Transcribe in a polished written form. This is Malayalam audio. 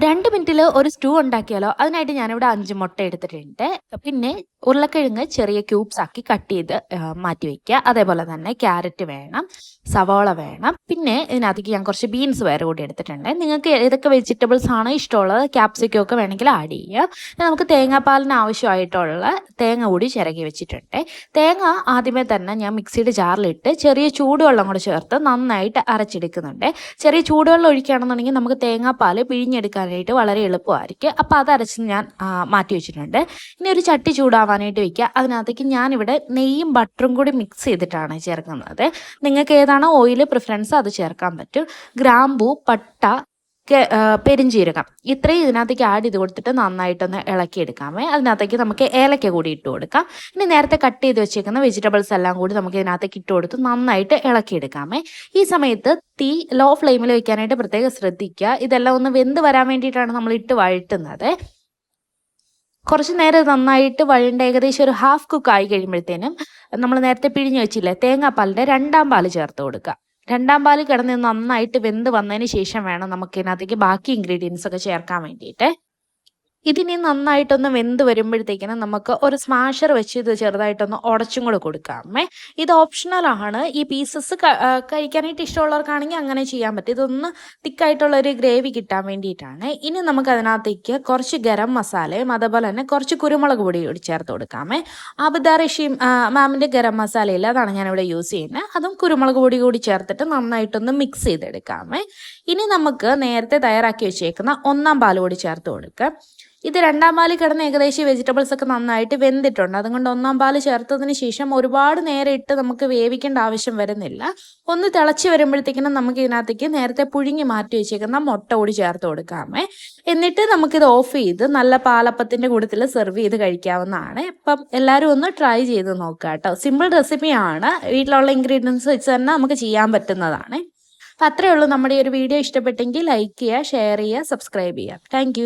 2 മിനിറ്റിൽ ഒരു സ്റ്റൂ ഉണ്ടാക്കിയാലോ? അതിനായിട്ട് ഞാനിവിടെ 5 മുട്ട എടുത്തിട്ടുണ്ട്. പിന്നെ ഉരുളക്കിഴങ്ങ് ചെറിയ ക്യൂബ്സ് ആക്കി കട്ട് ചെയ്ത് മാറ്റി വയ്ക്കുക. അതേപോലെ തന്നെ ക്യാരറ്റ് വേണം, സവാള വേണം. പിന്നെ ഇതിനകത്തേക്ക് ഞാൻ കുറച്ച് ബീൻസ് വേറെ കൂടി എടുത്തിട്ടുണ്ട്. നിങ്ങൾക്ക് ഏതൊക്കെ വെജിറ്റബിൾസ് ആണ് ഇഷ്ടമുള്ളത് ക്യാപ്സിക്കം ഒക്കെ വേണമെങ്കിൽ ആഡ് ചെയ്യുക. നമുക്ക് തേങ്ങാപ്പാലിന് ആവശ്യമായിട്ടുള്ള തേങ്ങ കൂടി ചിരകി വെച്ചിട്ടുണ്ട്. തേങ്ങ ആദ്യമേ തന്നെ ഞാൻ മിക്സിയുടെ ജാറിലിട്ട് ചെറിയ ചൂടുവെള്ളം കൂടെ ചേർത്ത് നന്നായിട്ട് അരച്ചെടുക്കുന്നുണ്ട്. ചെറിയ ചൂടുവെള്ളം ഒഴിക്കുകയാണെന്നുണ്ടെങ്കിൽ നമുക്ക് തേങ്ങാപ്പാൽ പിഴിഞ്ഞെടുക്കാനായിട്ട് വളരെ എളുപ്പമായിരിക്കും. അപ്പോൾ അത് അരച്ച് ഞാൻ മാറ്റി വെച്ചിട്ടുണ്ട്. ഇനി ഒരു ചട്ടി ചൂടാവാനായിട്ട് വെക്കുക. അതിനകത്തേക്ക് ഞാനിവിടെ നെയ്യും ബട്ടറും കൂടി മിക്സ് ചെയ്തിട്ടാണ് ചേർക്കുന്നത്. നിങ്ങൾക്ക് ഏതാണോ ഓയിൽ പ്രിഫറൻസ് അത് ചേർക്കാൻ പറ്റും. ഗ്രാമ്പൂ, പട്ട, പെരിഞ്ചീരകം ഇത്രയും ഇതിനകത്തേക്ക് ആഡ് ചെയ്ത് കൊടുത്തിട്ട് നന്നായിട്ടൊന്ന് ഇളക്കിയെടുക്കാമേ. അതിനകത്തേക്ക് നമുക്ക് ഏലക്ക കൂടി ഇട്ട് കൊടുക്കാം. ഇനി നേരത്തെ കട്ട് ചെയ്ത് വെച്ചേക്കുന്ന വെജിറ്റബിൾസ് എല്ലാം കൂടി നമുക്ക് ഇതിനകത്തേക്ക് ഇട്ട് കൊടുത്ത് നന്നായിട്ട് ഇളക്കിയെടുക്കാമേ. ഈ സമയത്ത് തീ ലോ ഫ്ലെയിമിൽ വെക്കാനായിട്ട് പ്രത്യേകം ശ്രദ്ധിക്കുക. ഇതെല്ലാം ഒന്ന് വെന്ത് വരാൻ വേണ്ടിയിട്ടാണ് നമ്മൾ ഇട്ട് വഴറ്റുന്നത്. കുറച്ച് നേരം നന്നായിട്ട് വഴണ്ട ഏകദേശം ഒരു ഹാഫ് കുക്ക് ആയി കഴിയുമ്പോഴത്തേനും നമ്മൾ നേരത്തെ പിഴിഞ്ഞ് വെച്ചില്ലേ തേങ്ങാപ്പാലിൻ്റെ 2ാം പാല് ചേർത്ത് കൊടുക്കുക. 2ാം പാല് കിടന്ന് നന്നായിട്ട് വെന്ത് വന്നതിന് ശേഷം വേണം നമുക്ക് ഇതിനകത്തേക്ക് ബാക്കി ഇൻഗ്രീഡിയൻസ് ഒക്കെ ചേർക്കാൻ വേണ്ടിയിട്ട്. ഇതിനി നന്നായിട്ടൊന്ന് വെന്ത് വരുമ്പോഴത്തേക്കിനും നമുക്ക് ഒരു സ്മാഷർ വെച്ച് ഇത് ചെറുതായിട്ടൊന്ന് ഉടച്ചും കൂടെ കൊടുക്കാമേ. ഇത് ഓപ്ഷണലാണ്. ഈ പീസസ് കഴിക്കാനായിട്ട് ഇഷ്ടമുള്ളവർക്കാണെങ്കിൽ അങ്ങനെ ചെയ്യാൻ പറ്റും. ഇതൊന്ന് തിക്കായിട്ടുള്ളൊരു ഗ്രേവി കിട്ടാൻ വേണ്ടിയിട്ടാണ്. ഇനി നമുക്ക് അതിനകത്തേക്ക് കുറച്ച് ഗരം മസാലയും അതേപോലെ തന്നെ കുറച്ച് കുരുമുളക് പൊടി കൂടി ചേർത്ത് കൊടുക്കാമേ. അബുദാ റഷീം മാമിൻ്റെ ഗരം മസാലയില്ല, അതാണ് ഞാനിവിടെ യൂസ് ചെയ്യുന്നത്. അതും കുരുമുളക് പൊടി കൂടി ചേർത്തിട്ട് നന്നായിട്ടൊന്ന് മിക്സ് ചെയ്തെടുക്കാമേ. ഇനി നമുക്ക് നേരത്തെ തയ്യാറാക്കി വെച്ചേക്കുന്ന 1ാം പാൽ കൂടി ചേർത്ത് കൊടുക്കാം. ഇത് 2ാം പാല് കിടന്ന് ഏകദേശം വെജിറ്റബിൾസ് ഒക്കെ നന്നായിട്ട് വെന്തിട്ടുണ്ട്. അതുകൊണ്ട് 1ാം പാല് ചേർത്തതിന് ശേഷം ഒരുപാട് നേരം ഇട്ട് നമുക്ക് വേവിക്കേണ്ട ആവശ്യം വരുന്നില്ല. ഒന്ന് തിളച്ച് വരുമ്പോഴത്തേക്കിനും നമുക്ക് ഇതിനകത്തേക്ക് നേരത്തെ പുഴുങ്ങി മാറ്റി വെച്ചേക്കുന്ന മുട്ട കൂടി ചേർത്ത് കൊടുക്കാമേ. എന്നിട്ട് നമുക്കിത് ഓഫ് ചെയ്ത് നല്ല പാലപ്പത്തിൻ്റെ കൂട്ടത്തിൽ സെർവ് ചെയ്ത് കഴിക്കാവുന്നതാണ്. ഇപ്പം എല്ലാവരും ഒന്ന് ട്രൈ ചെയ്ത് നോക്കുക കേട്ടോ. സിമ്പിൾ റെസിപ്പിയാണ്. വീട്ടിലുള്ള ഇൻഗ്രീഡിയൻസ് വെച്ച് തന്നെ നമുക്ക് ചെയ്യാൻ പറ്റുന്നതാണ്. അപ്പം അത്രയേ ഉള്ളൂ. നമ്മുടെ ഈ ഒരു വീഡിയോ ഇഷ്ടപ്പെട്ടെങ്കിൽ ലൈക്ക് ചെയ്യുക, ഷെയർ ചെയ്യുക, സബ്സ്ക്രൈബ് ചെയ്യുക. താങ്ക്